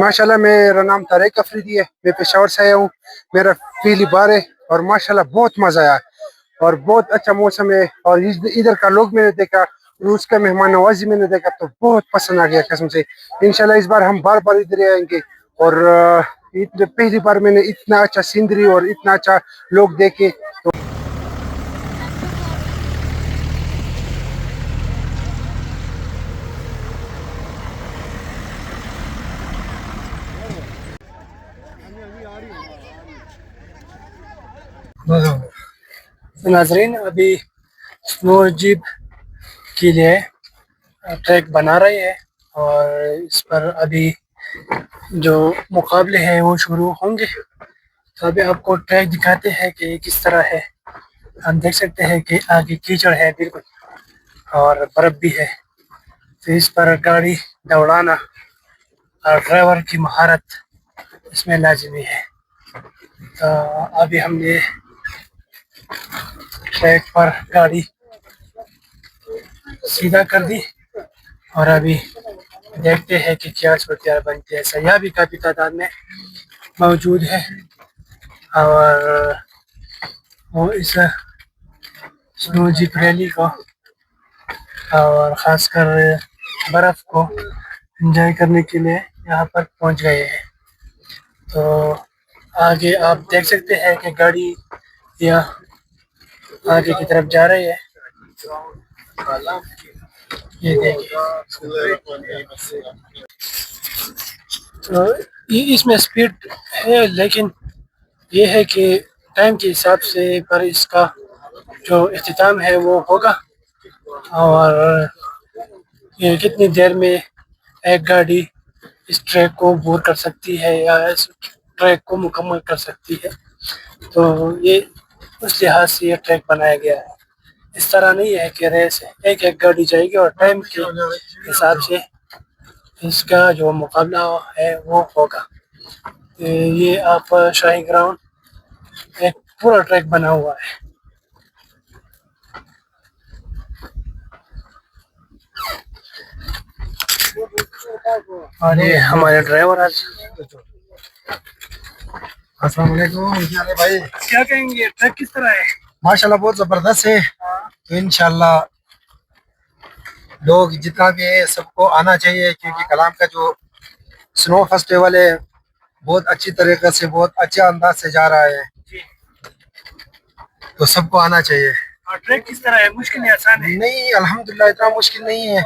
माशाल्लाह मेरा नाम तारिक अफरीदी है, मैं पेशावर से आया हूँ। मेरा पहली बार है और माशाल्लाह बहुत मज़ा आया और बहुत अच्छा मौसम है। और इधर का लोग मैंने देखा, रूस का मेहमान नवाजी मैंने देखा तो बहुत पसंद आ गया कसम से। इंशाल्लाह इस बार हम बार बार इधर ही आएंगे। और पहली बार मैंने इतना अच्छा सीनरी और इतना अच्छा लोग देखे। नाजरीन अभी स्नो जीप के लिए ट्रैक बना रहे हैं और इस पर अभी जो मुकाबले हैं वो शुरू होंगे। तो अभी आपको ट्रैक दिखाते हैं कि किस तरह है। हम देख सकते हैं कि आगे कीचड़ है बिल्कुल और बर्फ भी है। तो इस पर गाड़ी दौड़ाना और ड्राइवर की महारत इसमें लाजमी है। तो अभी हमने ट्रैक पर गाड़ी सीधा कर दी और अभी देखते हैं कि क्या सूरत बनती है। सयाह भी काफ़ी तादाद में मौजूद है और वो इस स्नो जीप रैली को और ख़ासकर बर्फ़ को एंजॉय करने के लिए यहाँ पर पहुँच गए हैं। तो आगे आप देख सकते हैं कि गाड़ी या आगे की तरफ जा रही है। ये देखिए, तो ये इसमें स्पीड है, लेकिन ये है कि टाइम के हिसाब से पर इसका जो इख्तिताम है वो होगा। और ये कितनी देर में एक गाड़ी इस ट्रैक को अबूर कर सकती है या इस ट्रैक को मुकम्मल कर सकती है, तो ये उस लिहाज से ये ट्रैक बनाया गया है। इस तरह नहीं है कि रेस है, एक एक गाड़ी जाएगी और टाइम के हिसाब से इसका जो मुकाबला है वो होगा। ये आप शाही ग्राउंड एक पूरा ट्रैक बना हुआ है। और ये हमारे ड्राइवर आज अस्सलाम वालेकुम भाई, क्या कहेंगे, ट्रैक किस तरह है? माशाल्लाह बहुत जबरदस्त है। तो इंशाल्लाह लोग जितना भी है सबको आना चाहिए, क्योंकि कलाम का जो स्नो फेस्टिवल है बहुत अच्छी तरीके से बहुत अच्छे अंदाज से जा रहा है, तो सबको आना चाहिए। और ट्रैक किस तरह है, मुश्किल है आसान है? नहीं, अल्हम्दुलिल्लाह इतना मुश्किल नहीं है।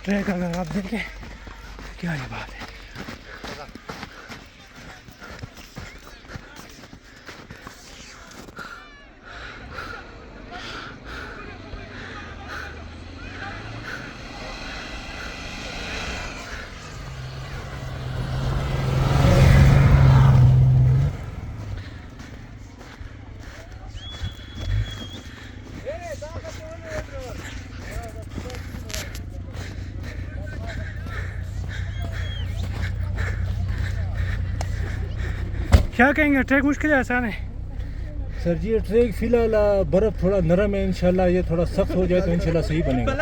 ट्रैक अगर आप देखें क्या ये बात है। क्या कहेंगे, ट्रैक मुश्किल है आसान है? सर जी ये ट्रैक फिलहाल बर्फ थोड़ा नरम है, इंशाल्लाह ये थोड़ा सख्त हो जाए तो इंशाल्लाह सही बनेगा।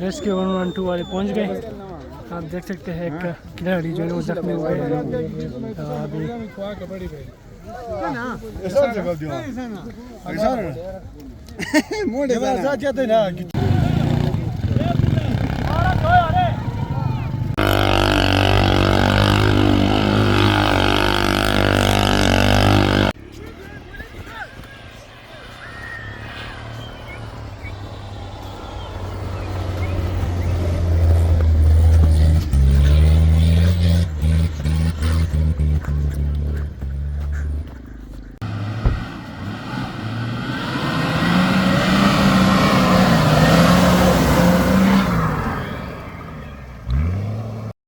रेस्क्यू 112 वाले पहुंच गए। आप देख सकते हैं एक खिलाड़ी जो है वो जख्मी हो गए हैं। अभी